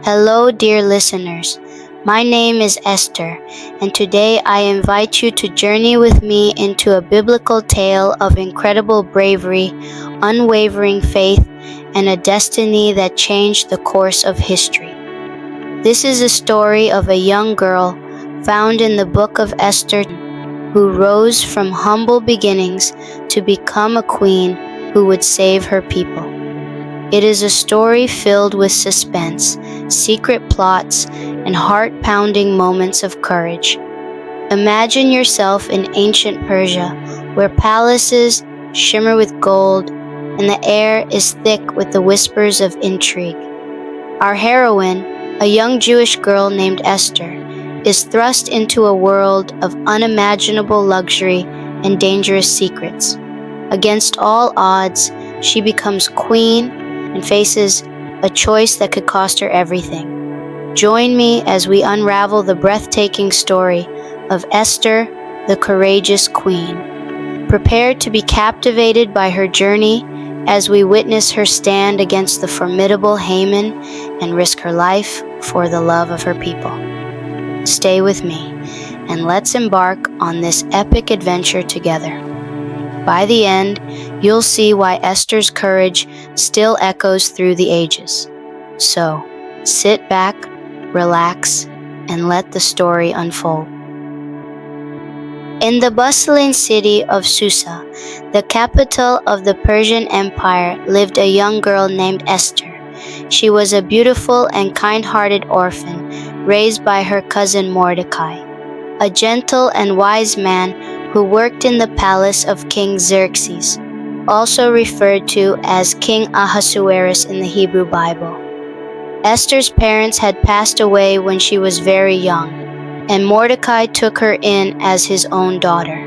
Hello, dear listeners. My name is Esther, and today I invite you to journey with me into a biblical tale of incredible bravery, unwavering faith, and a destiny that changed the course of history. This is a story of a young girl found in the book of Esther who rose from humble beginnings to become a queen who would save her people. It is a story filled with suspense, secret plots, and heart-pounding moments of courage. Imagine yourself in ancient Persia, where palaces shimmer with gold and the air is thick with the whispers of intrigue. Our heroine, a young Jewish girl named Esther, is thrust into a world of unimaginable luxury and dangerous secrets. Against all odds, she becomes queen and faces a choice that could cost her everything. Join me as we unravel the breathtaking story of Esther, the courageous queen. Prepare to be captivated by her journey as we witness her stand against the formidable Haman and risk her life for the love of her people. Stay with me, and let's embark on this epic adventure together. By the end, you'll see why Esther's courage still echoes through the ages. So, sit back, relax, and let the story unfold. In the bustling city of Susa, the capital of the Persian Empire, lived a young girl named Esther. She was a beautiful and kind-hearted orphan raised by her cousin Mordecai, a gentle and wise man who worked in the palace of King Xerxes, also referred to as King Ahasuerus in the Hebrew Bible. Esther's parents had passed away when she was very young, and Mordecai took her in as his own daughter.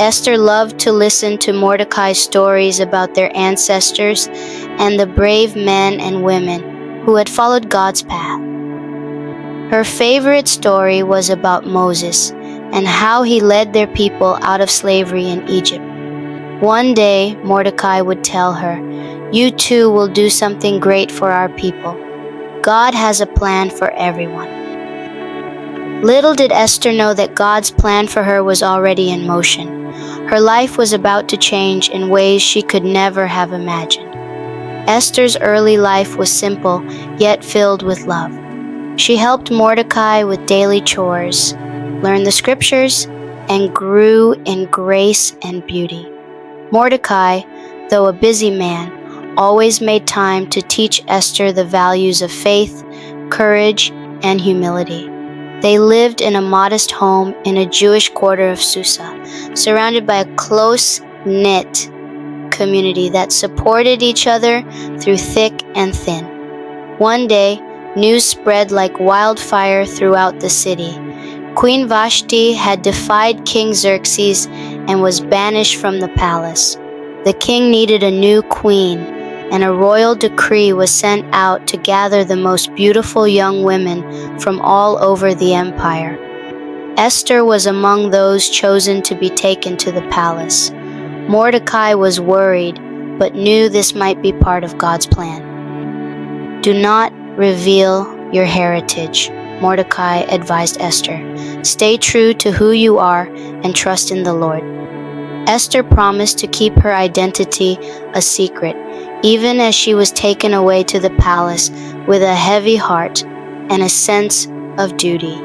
Esther loved to listen to Mordecai's stories about their ancestors and the brave men and women who had followed God's path. Her favorite story was about Moses and how he led their people out of slavery in Egypt. One day, Mordecai would tell her, "You too will do something great for our people. God has a plan for everyone." Little did Esther know that God's plan for her was already in motion. Her life was about to change in ways she could never have imagined. Esther's early life was simple, yet filled with love. She helped Mordecai with daily chores, learned the scriptures, and grew in grace and beauty. Mordecai, though a busy man, always made time to teach Esther the values of faith, courage, and humility. They lived in a modest home in a Jewish quarter of Susa, surrounded by a close-knit community that supported each other through thick and thin. One day, news spread like wildfire throughout the city. Queen Vashti had defied King Xerxes and was banished from the palace. The king needed a new queen, and a royal decree was sent out to gather the most beautiful young women from all over the empire. Esther was among those chosen to be taken to the palace. Mordecai was worried, but knew this might be part of God's plan. "Do not reveal your heritage," Mordecai advised Esther. "Stay true to who you are and trust in the Lord." Esther promised to keep her identity a secret, even as she was taken away to the palace with a heavy heart and a sense of duty.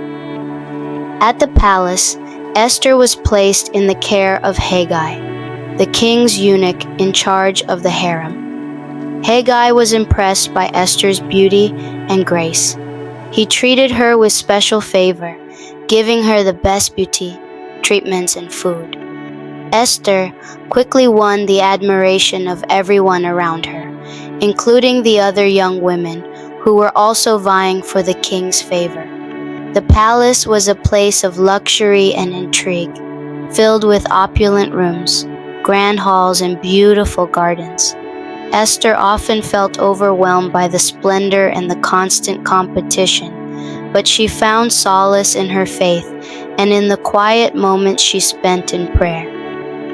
At the palace, Esther was placed in the care of Haggai, the king's eunuch in charge of the harem. Haggai was impressed by Esther's beauty and grace. He treated her with special favor, giving her the best beauty, treatments, and food. Esther quickly won the admiration of everyone around her, including the other young women who were also vying for the king's favor. The palace was a place of luxury and intrigue, filled with opulent rooms, grand halls, and beautiful gardens. Esther often felt overwhelmed by the splendor and the constant competition, but she found solace in her faith and in the quiet moments she spent in prayer.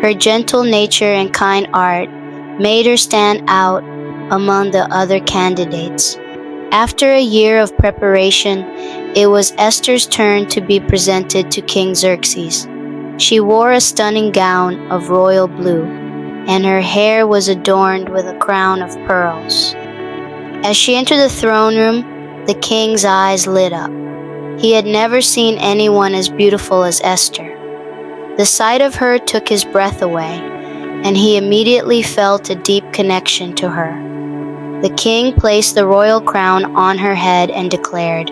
Her gentle nature and kind heart made her stand out among the other candidates. After a year of preparation, it was Esther's turn to be presented to King Xerxes. She wore a stunning gown of royal blue, and her hair was adorned with a crown of pearls. As she entered the throne room, the king's eyes lit up. He had never seen anyone as beautiful as Esther. The sight of her took his breath away, and he immediately felt a deep connection to her. The king placed the royal crown on her head and declared,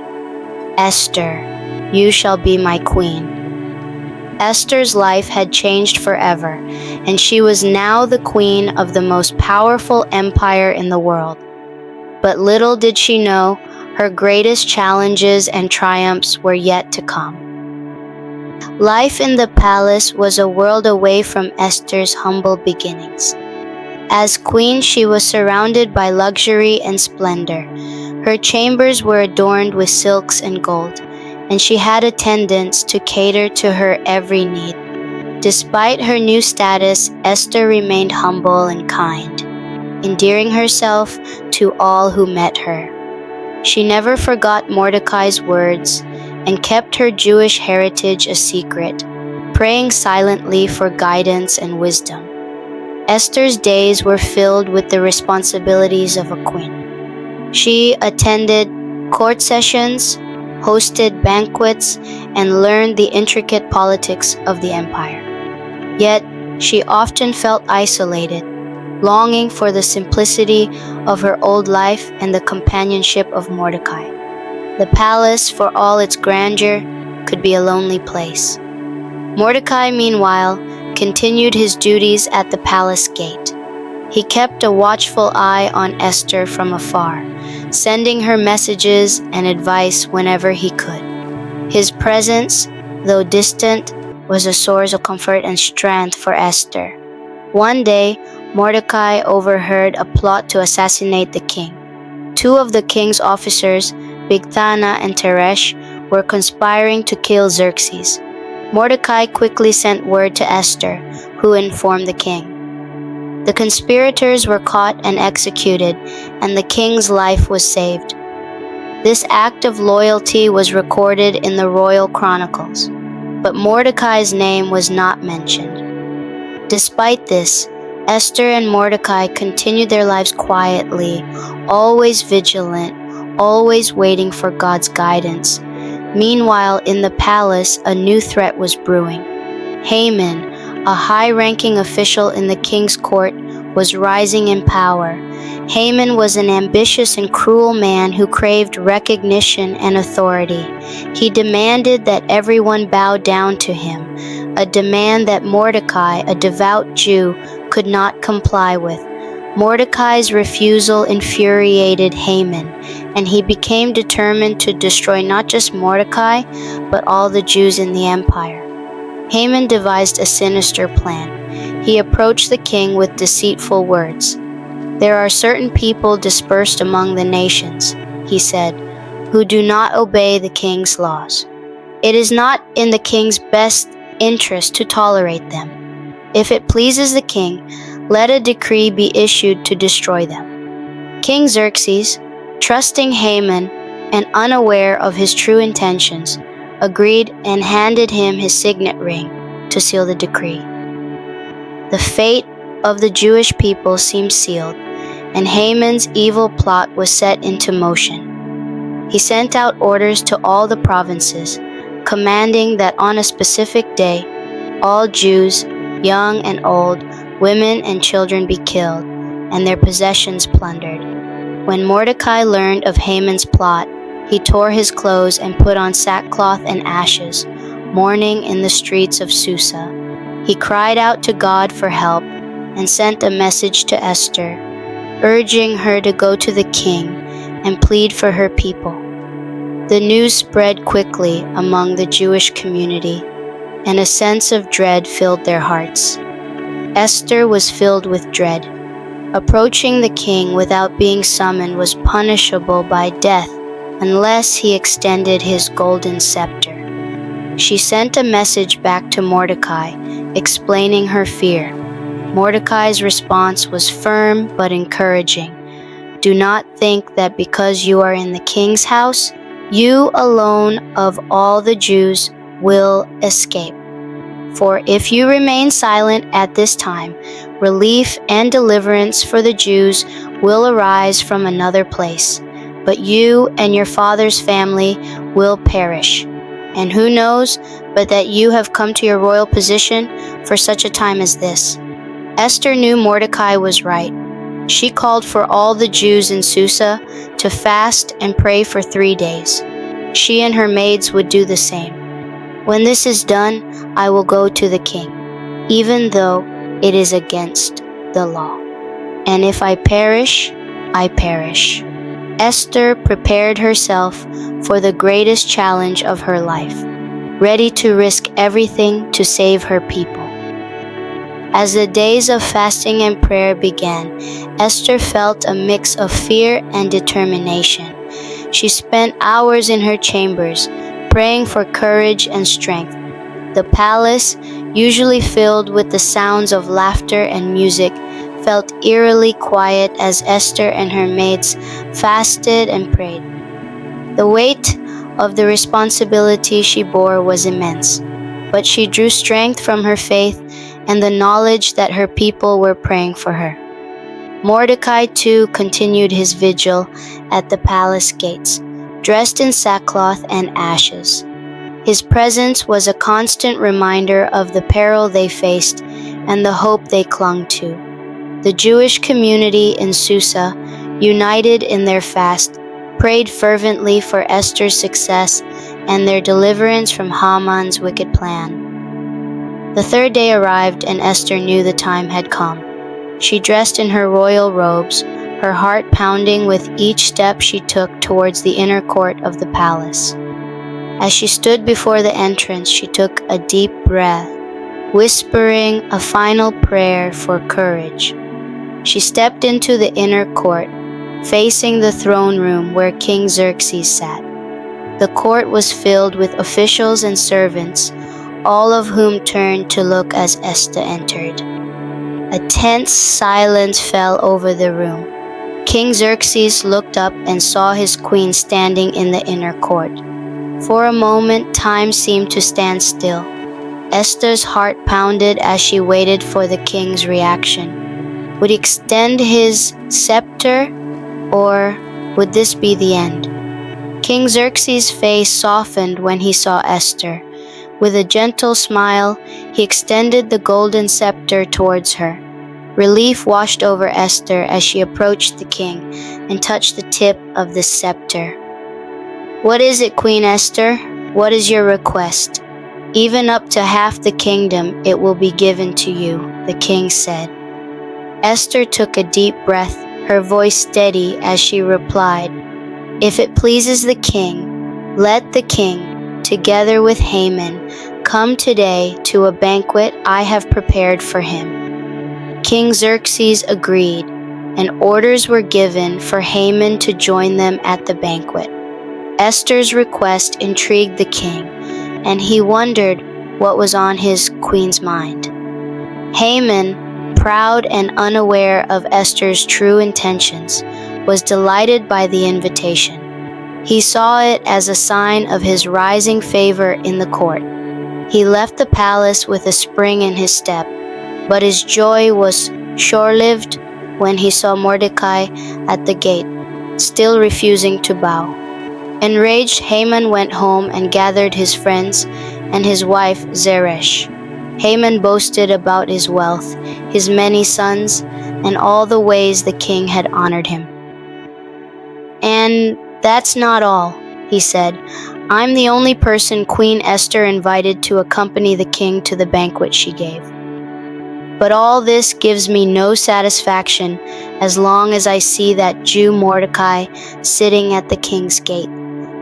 "Esther, you shall be my queen." Esther's life had changed forever, and she was now the queen of the most powerful empire in the world. But little did she know, her greatest challenges and triumphs were yet to come. Life in the palace was a world away from Esther's humble beginnings. As queen, she was surrounded by luxury and splendor. Her chambers were adorned with silks and gold, and she had attendants to cater to her every need. Despite her new status, Esther remained humble and kind, endearing herself to all who met her. She never forgot Mordecai's words and kept her Jewish heritage a secret, praying silently for guidance and wisdom. Esther's days were filled with the responsibilities of a queen. She attended court sessions, hosted banquets, and learned the intricate politics of the empire. Yet, she often felt isolated, longing for the simplicity of her old life and the companionship of Mordecai. The palace, for all its grandeur, could be a lonely place. Mordecai, meanwhile, continued his duties at the palace gate. He kept a watchful eye on Esther from afar, sending her messages and advice whenever he could. His presence, though distant, was a source of comfort and strength for Esther. One day, Mordecai overheard a plot to assassinate the king. Two of the king's officers, Bigthana and Teresh, were conspiring to kill Xerxes. Mordecai quickly sent word to Esther, who informed the king. The conspirators were caught and executed, and the king's life was saved. This act of loyalty was recorded in the royal chronicles, but Mordecai's name was not mentioned. Despite this, Esther and Mordecai continued their lives quietly, always vigilant, always waiting for God's guidance. Meanwhile, in the palace, a new threat was brewing. Haman, a high-ranking official in the king's court, was rising in power. Haman was an ambitious and cruel man who craved recognition and authority. He demanded that everyone bow down to him, a demand that Mordecai, a devout Jew, could not comply with. Mordecai's refusal infuriated Haman, and he became determined to destroy not just Mordecai, but all the Jews in the empire. Haman devised a sinister plan. He approached the king with deceitful words. "There are certain people dispersed among the nations," he said, "who do not obey the king's laws. It is not in the king's best interest to tolerate them. If it pleases the king, let a decree be issued to destroy them." King Xerxes, trusting Haman and unaware of his true intentions, agreed and handed him his signet ring to seal the decree. The fate of the Jewish people seemed sealed, and Haman's evil plot was set into motion. He sent out orders to all the provinces, commanding that on a specific day, all Jews, young and old, women and children be killed, and their possessions plundered. When Mordecai learned of Haman's plot, he tore his clothes and put on sackcloth and ashes, mourning in the streets of Susa. He cried out to God for help and sent a message to Esther, urging her to go to the king and plead for her people. The news spread quickly among the Jewish community, and a sense of dread filled their hearts. Esther was filled with dread. Approaching the king without being summoned was punishable by death unless he extended his golden scepter. She sent a message back to Mordecai, explaining her fear. Mordecai's response was firm but encouraging. Do not think that because you are in the king's house, you alone of all the Jews will escape. For if you remain silent at this time, relief and deliverance for the Jews will arise from another place, but you and your father's family will perish. And who knows but that you have come to your royal position for such a time as this? Esther knew Mordecai was right. She called for all the Jews in Susa to fast and pray for 3 days. She and her maids would do the same. When this is done, I will go to the king, even though it is against the law. And if I perish, I perish. Esther prepared herself for the greatest challenge of her life, ready to risk everything to save her people. As the days of fasting and prayer began, Esther felt a mix of fear and determination. She spent hours in her chambers, praying for courage and strength. The palace, usually filled with the sounds of laughter and music, felt eerily quiet as Esther and her maids fasted and prayed. The weight of the responsibility she bore was immense, but she drew strength from her faith and the knowledge that her people were praying for her. Mordecai too continued his vigil at the palace gates, dressed in sackcloth and ashes. His presence was a constant reminder of the peril they faced and the hope they clung to. The Jewish community in Susa, united in their fast, prayed fervently for Esther's success and their deliverance from Haman's wicked plan. The 3rd day arrived, and Esther knew the time had come. She dressed in her royal robes, her heart pounding with each step she took towards the inner court of the palace. As she stood before the entrance, she took a deep breath, whispering a final prayer for courage. She stepped into the inner court, facing the throne room where King Xerxes sat. The court was filled with officials and servants, all of whom turned to look as Esther entered. A tense silence fell over the room. King Xerxes looked up and saw his queen standing in the inner court. For a moment, time seemed to stand still. Esther's heart pounded as she waited for the king's reaction. Would he extend his scepter, or would this be the end? King Xerxes' face softened when he saw Esther. With a gentle smile, he extended the golden scepter towards her. Relief washed over Esther as she approached the king and touched the tip of the scepter. "What is it, Queen Esther? What is your request?" "Even up to half the kingdom it will be given to you," the king said. Esther took a deep breath, her voice steady as she replied, "If it pleases the king, let the king, together with Haman, come today to a banquet I have prepared for him." King Xerxes agreed, and orders were given for Haman to join them at the banquet. Esther's request intrigued the king, and he wondered what was on his queen's mind. Haman, proud and unaware of Esther's true intentions, was delighted by the invitation. He saw it as a sign of his rising favor in the court. He left the palace with a spring in his step, but his joy was short-lived when he saw Mordecai at the gate, still refusing to bow. Enraged, Haman went home and gathered his friends and his wife Zeresh. Haman boasted about his wealth, his many sons, and all the ways the king had honored him. "And that's not all," he said. "I'm the only person Queen Esther invited to accompany the king to the banquet she gave. But all this gives me no satisfaction as long as I see that Jew Mordecai sitting at the king's gate."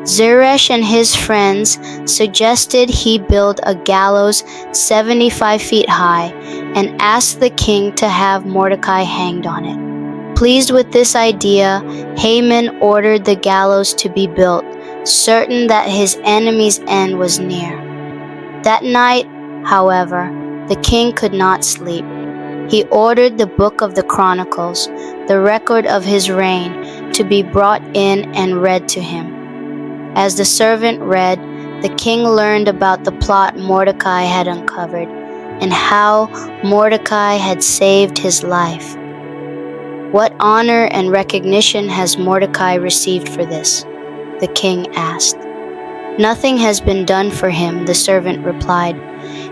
Zeresh and his friends suggested he build a gallows 75 feet high and asked the king to have Mordecai hanged on it. Pleased with this idea, Haman ordered the gallows to be built, certain that his enemy's end was near. That night, however, the king could not sleep. He ordered the book of the Chronicles, the record of his reign, to be brought in and read to him. As the servant read, the king learned about the plot Mordecai had uncovered and how Mordecai had saved his life. "What honor and recognition has Mordecai received for this?" the king asked. "Nothing has been done for him," the servant replied.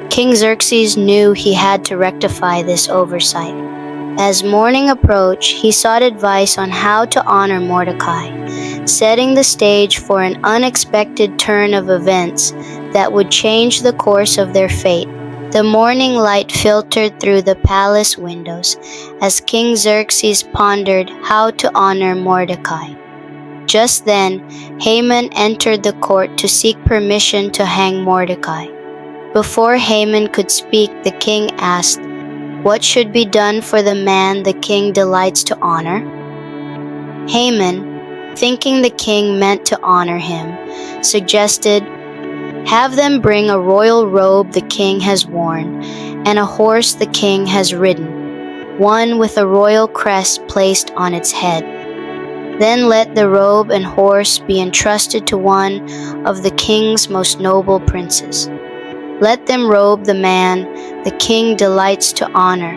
King Xerxes knew he had to rectify this oversight. As morning approached, he sought advice on how to honor Mordecai, setting the stage for an unexpected turn of events that would change the course of their fate. The morning light filtered through the palace windows as King Xerxes pondered how to honor Mordecai. Just then, Haman entered the court to seek permission to hang Mordecai. Before Haman could speak, the king asked, "What should be done for the man the king delights to honor?" Haman, thinking the king meant to honor him, suggested, "Have them bring a royal robe the king has worn, and a horse the king has ridden, one with a royal crest placed on its head. Then let the robe and horse be entrusted to one of the king's most noble princes. Let them robe the man the king delights to honor,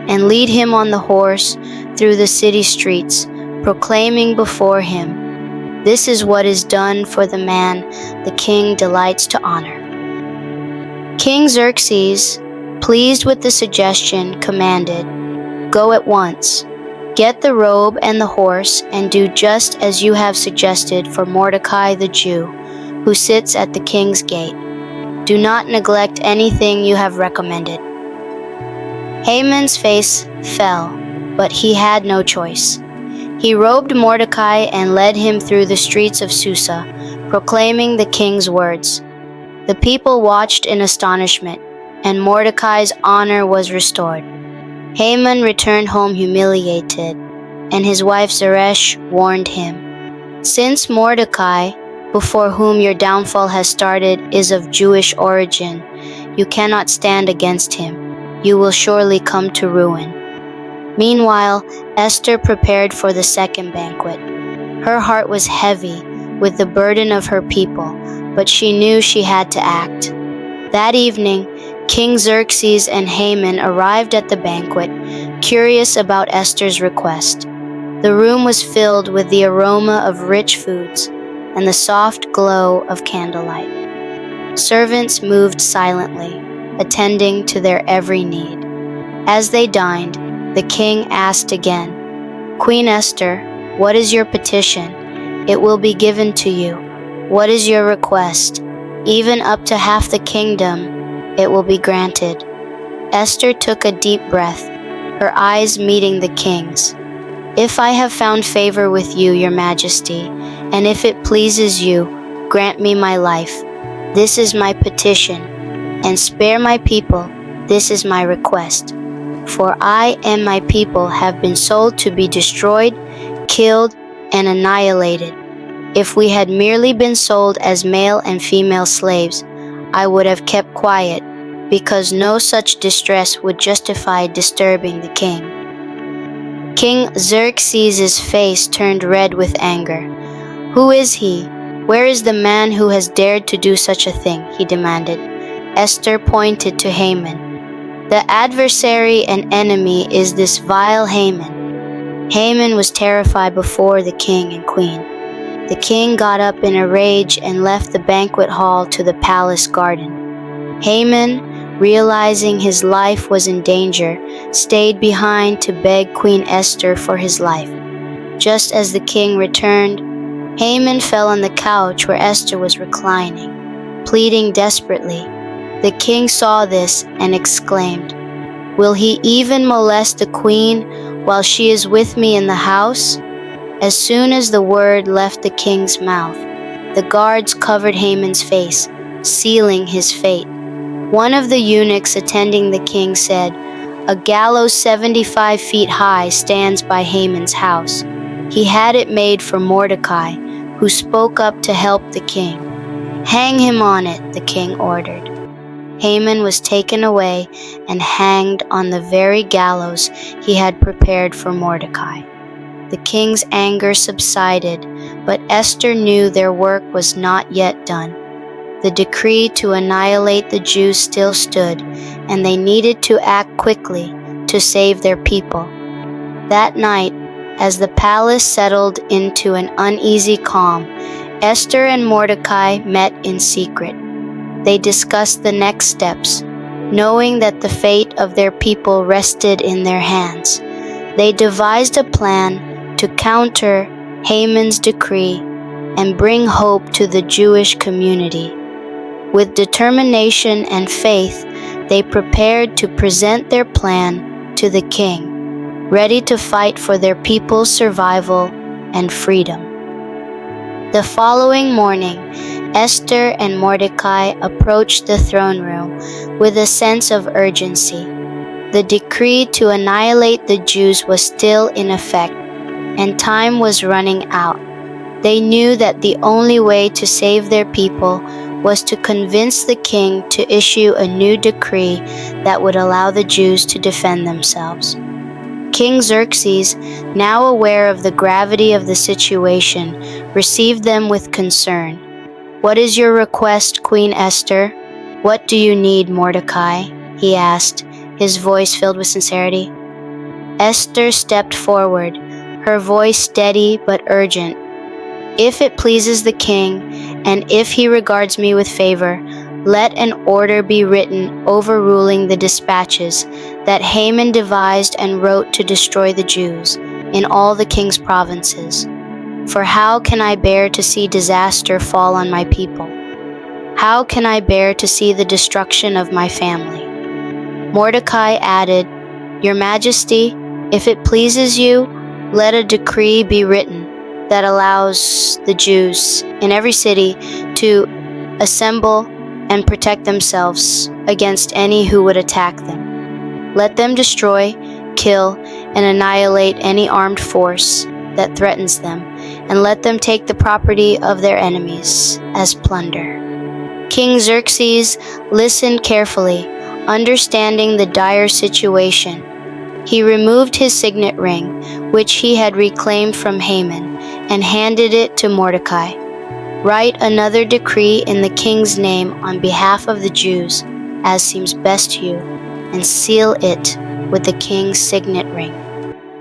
and lead him on the horse through the city streets, proclaiming before him, 'This is what is done for the man the king delights to honor.'" King Xerxes, pleased with the suggestion, commanded, "Go at once. Get the robe and the horse, and do just as you have suggested for Mordecai the Jew, who sits at the king's gate. Do not neglect anything you have recommended." Haman's face fell, but he had no choice. He robed Mordecai and led him through the streets of Susa, proclaiming the king's words. The people watched in astonishment, and Mordecai's honor was restored. Haman returned home humiliated, and his wife Zeresh warned him, "Since Mordecai, before whom your downfall has started, is of Jewish origin, you cannot stand against him. You will surely come to ruin." Meanwhile, Esther prepared for the second banquet. Her heart was heavy with the burden of her people, but she knew she had to act. That evening, King Xerxes and Haman arrived at the banquet, curious about Esther's request. The room was filled with the aroma of rich foods and the soft glow of candlelight. Servants moved silently, attending to their every need. As they dined, the king asked again, "Queen Esther, what is your petition? It will be given to you. What is your request? Even up to half the kingdom, it will be granted." Esther took a deep breath, her eyes meeting the king's. "If I have found favor with you, your majesty, and if it pleases you, grant me my life. This is my petition, and spare my people. This is my request. For I and my people have been sold to be destroyed, killed, and annihilated. If we had merely been sold as male and female slaves, I would have kept quiet, because no such distress would justify disturbing the king." King Xerxes' face turned red with anger. "Who is he? Where is the man who has dared to do such a thing?" he demanded. Esther pointed to Haman. "The adversary and enemy is this vile Haman." Haman was terrified before the king and queen. The king got up in a rage and left the banquet hall to the palace garden. Haman, realizing his life was in danger, stayed behind to beg Queen Esther for his life. Just as the king returned, Haman fell on the couch where Esther was reclining, pleading desperately. The king saw this and exclaimed, "Will he even molest the queen while she is with me in the house?" As soon as the word left the king's mouth, the guards covered Haman's face, sealing his fate. One of the eunuchs attending the king said, "A gallows 75 feet high stands by Haman's house. He had it made for Mordecai, who spoke up to help the king. Hang him on it," the king ordered. Haman was taken away and hanged on the very gallows he had prepared for Mordecai. The king's anger subsided, but Esther knew their work was not yet done. The decree to annihilate the Jews still stood, and they needed to act quickly to save their people. That night, as the palace settled into an uneasy calm, Esther and Mordecai met in secret. They discussed the next steps, knowing that the fate of their people rested in their hands. They devised a plan to counter Haman's decree and bring hope to the Jewish community. With determination and faith, they prepared to present their plan to the king, ready to fight for their people's survival and freedom. The following morning, Esther and Mordecai approached the throne room with a sense of urgency. The decree to annihilate the Jews was still in effect, and time was running out. They knew that the only way to save their people was to convince the king to issue a new decree that would allow the Jews to defend themselves. King Xerxes, now aware of the gravity of the situation, received them with concern. "What is your request, Queen Esther? What do you need, Mordecai?" he asked, his voice filled with sincerity. Esther stepped forward, her voice steady but urgent. "If it pleases the king, and if he regards me with favor, let an order be written overruling the dispatches that Haman devised and wrote to destroy the Jews in all the king's provinces. For how can I bear to see disaster fall on my people? How can I bear to see the destruction of my family?" Mordecai added, "Your Majesty, if it pleases you, let a decree be written that allows the Jews in every city to assemble and protect themselves against any who would attack them. Let them destroy, kill, and annihilate any armed force that threatens them, and let them take the property of their enemies as plunder." King Xerxes listened carefully, understanding the dire situation. He removed his signet ring, which he had reclaimed from Haman, and handed it to Mordecai. "Write another decree in the king's name on behalf of the Jews, as seems best to you, and seal it with the king's signet ring.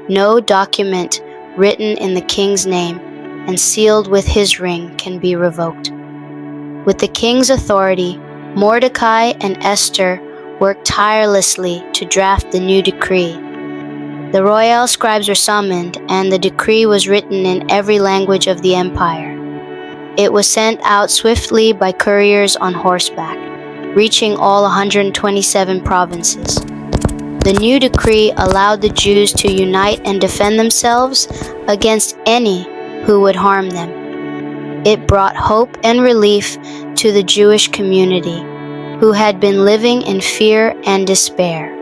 No document written in the king's name and sealed with his ring can be revoked." With the king's authority, Mordecai and Esther worked tirelessly to draft the new decree. The royal scribes were summoned, and the decree was written in every language of the empire. It was sent out swiftly by couriers on horseback, reaching all 127 provinces. The new decree allowed the Jews to unite and defend themselves against any who would harm them. It brought hope and relief to the Jewish community, who had been living in fear and despair.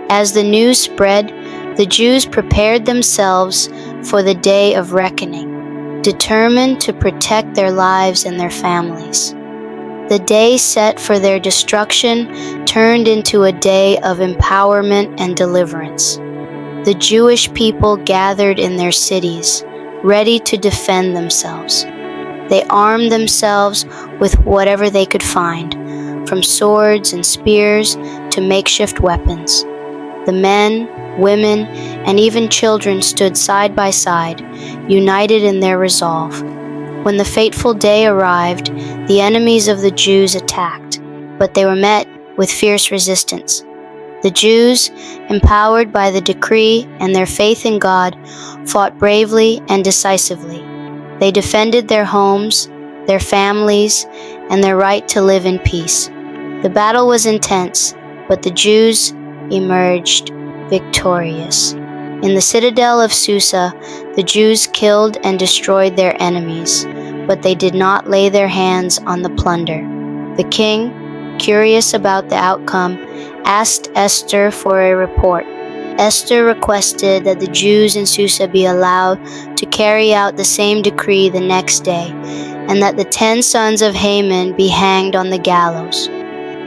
As the news spread, the Jews prepared themselves for the day of reckoning, determined to protect their lives and their families. The day set for their destruction turned into a day of empowerment and deliverance. The Jewish people gathered in their cities, ready to defend themselves. They armed themselves with whatever they could find, from swords and spears to makeshift weapons. The men, women, and even children stood side by side, united in their resolve. When the fateful day arrived, the enemies of the Jews attacked, but they were met with fierce resistance. The Jews, empowered by the decree and their faith in God, fought bravely and decisively. They defended their homes, their families, and their right to live in peace. The battle was intense, but the Jews emerged victorious. In the citadel of Susa, the Jews killed and destroyed their enemies, but they did not lay their hands on the plunder. The king, curious about the outcome, asked Esther for a report. Esther requested that the Jews in Susa be allowed to carry out the same decree the next day, and that the 10 sons of Haman be hanged on the gallows.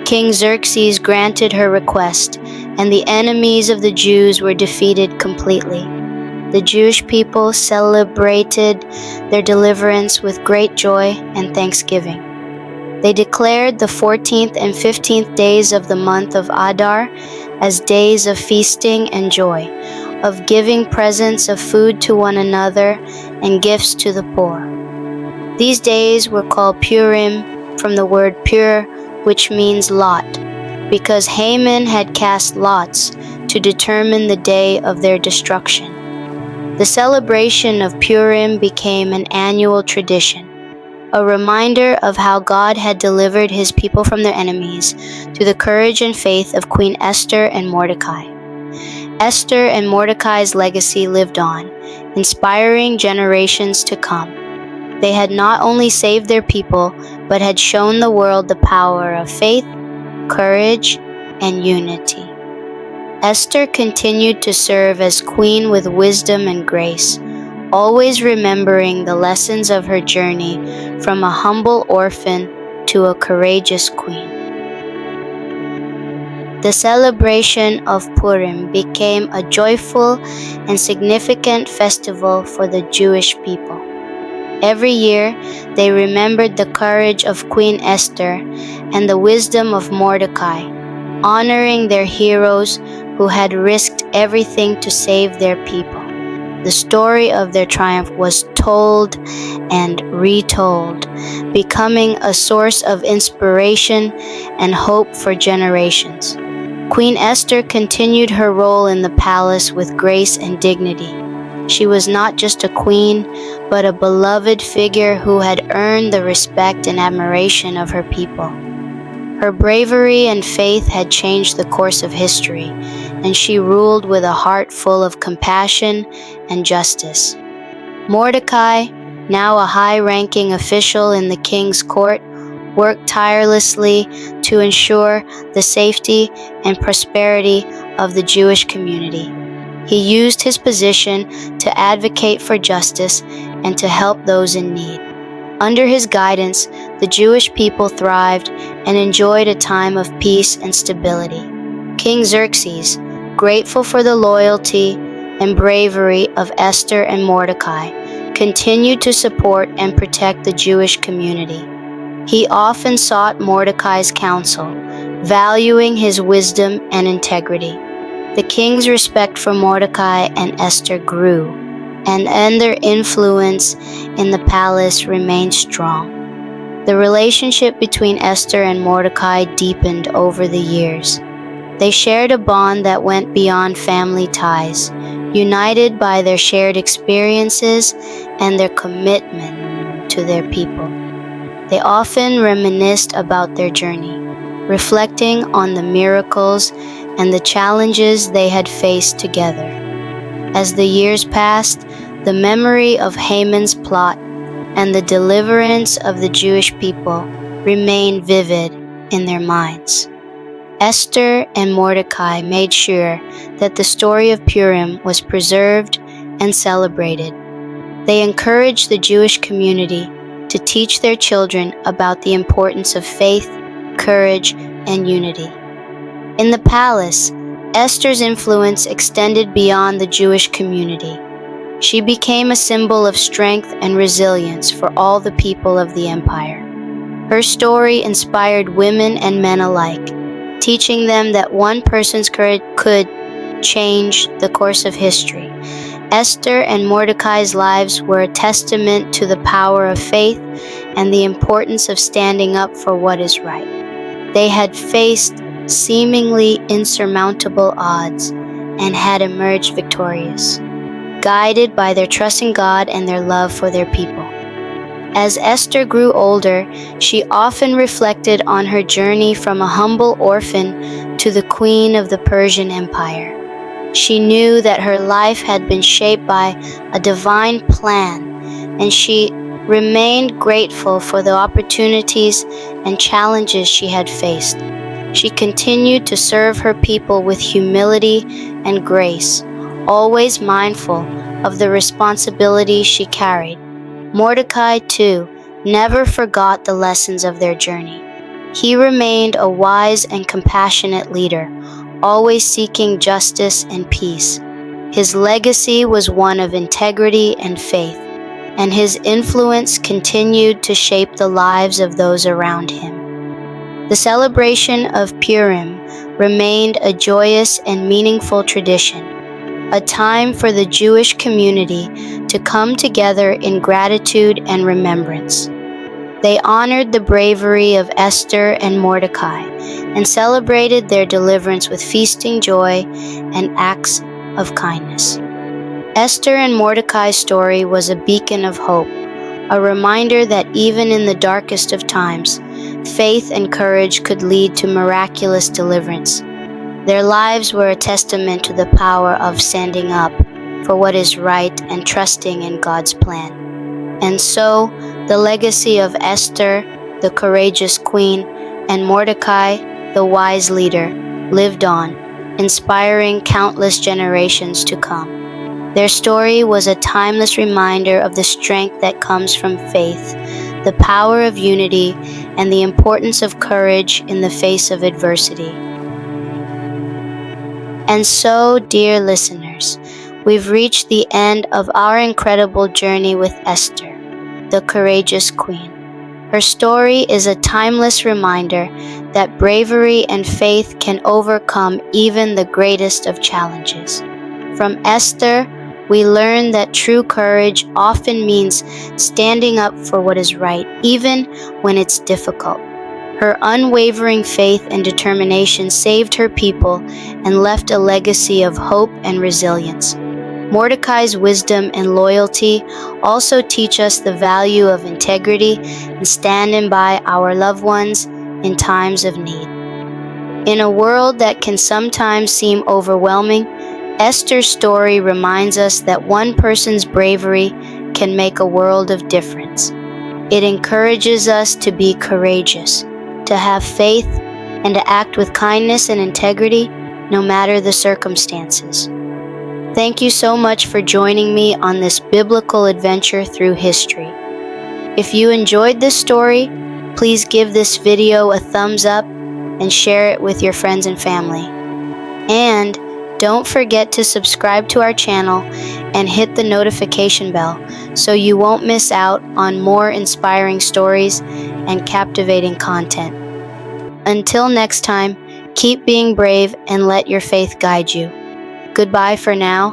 King Xerxes granted her request, and the enemies of the Jews were defeated completely. the Jewish people celebrated their deliverance with great joy and thanksgiving. They declared the 14th and 15th days of the month of Adar as days of feasting and joy, of giving presents of food to one another and gifts to the poor. These days were called Purim from the word pur, which means lot, because Haman had cast lots to determine the day of their destruction. The celebration of Purim became an annual tradition, a reminder of how God had delivered his people from their enemies through the courage and faith of Queen Esther and Mordecai. Esther and Mordecai's legacy lived on, inspiring generations to come. They had not only saved their people, but had shown the world the power of faith, courage, and unity. Esther continued to serve as queen with wisdom and grace, always remembering the lessons of her journey from a humble orphan to a courageous queen. The celebration of Purim became a joyful and significant festival for the Jewish people. Every year, they remembered the courage of Queen Esther and the wisdom of Mordecai, honoring their heroes who had risked everything to save their people. The story of their triumph was told and retold, becoming a source of inspiration and hope for generations. Queen Esther continued her role in the palace with grace and dignity. She was not just a queen, but a beloved figure who had earned the respect and admiration of her people. Her bravery and faith had changed the course of history, and she ruled with a heart full of compassion and justice. Mordecai, now a high-ranking official in the king's court, worked tirelessly to ensure the safety and prosperity of the Jewish community. He used his position to advocate for justice and to help those in need. Under his guidance, the Jewish people thrived and enjoyed a time of peace and stability. King Xerxes, grateful for the loyalty and bravery of Esther and Mordecai, continued to support and protect the Jewish community. He often sought Mordecai's counsel, valuing his wisdom and integrity. The king's respect for Mordecai and Esther grew, and their influence in the palace remained strong. The relationship between Esther and Mordecai deepened over the years. They shared a bond that went beyond family ties, united by their shared experiences and their commitment to their people. They often reminisced about their journey, reflecting on the miracles and the challenges they had faced together. As the years passed, the memory of Haman's plot and the deliverance of the Jewish people remained vivid in their minds. Esther and Mordecai made sure that the story of Purim was preserved and celebrated. They encouraged the Jewish community to teach their children about the importance of faith, courage, and unity. In the palace, Esther's influence extended beyond the Jewish community. She became a symbol of strength and resilience for all the people of the empire. Her story inspired women and men alike, teaching them that one person's courage could change the course of history. Esther and Mordecai's lives were a testament to the power of faith and the importance of standing up for what is right. They had faced seemingly insurmountable odds and had emerged victorious, guided by their trust in God and their love for their people. As Esther grew older, she often reflected on her journey from a humble orphan to the queen of the Persian Empire. She knew that her life had been shaped by a divine plan, and she remained grateful for the opportunities and challenges she had faced. She continued to serve her people with humility and grace, always mindful of the responsibility she carried. Mordecai, too, never forgot the lessons of their journey. He remained a wise and compassionate leader, always seeking justice and peace. His legacy was one of integrity and faith, and his influence continued to shape the lives of those around him. The celebration of Purim remained a joyous and meaningful tradition, a time for the Jewish community to come together in gratitude and remembrance. They honored the bravery of Esther and Mordecai and celebrated their deliverance with feasting joy and acts of kindness. Esther and Mordecai's story was a beacon of hope, a reminder that even in the darkest of times, faith and courage could lead to miraculous deliverance. Their lives were a testament to the power of standing up for what is right and trusting in God's plan. And so, the legacy of Esther, the courageous queen, and Mordecai, the wise leader, lived on, inspiring countless generations to come. Their story was a timeless reminder of the strength that comes from faith, the power of unity, and the importance of courage in the face of adversity. And so, dear listeners, we've reached the end of our incredible journey with Esther, the courageous queen. Her story is a timeless reminder that bravery and faith can overcome even the greatest of challenges. From Esther, we learn that true courage often means standing up for what is right, even when it's difficult. Her unwavering faith and determination saved her people and left a legacy of hope and resilience. Mordecai's wisdom and loyalty also teach us the value of integrity and standing by our loved ones in times of need. In a world that can sometimes seem overwhelming, Esther's story reminds us that one person's bravery can make a world of difference. It encourages us to be courageous, to have faith, and to act with kindness and integrity no matter the circumstances. Thank you so much for joining me on this biblical adventure through history. If you enjoyed this story, please give this video a thumbs up and share it with your friends and family. And don't forget to subscribe to our channel and hit the notification bell so you won't miss out on more inspiring stories and captivating content. Until next time, keep being brave and let your faith guide you. Goodbye for now,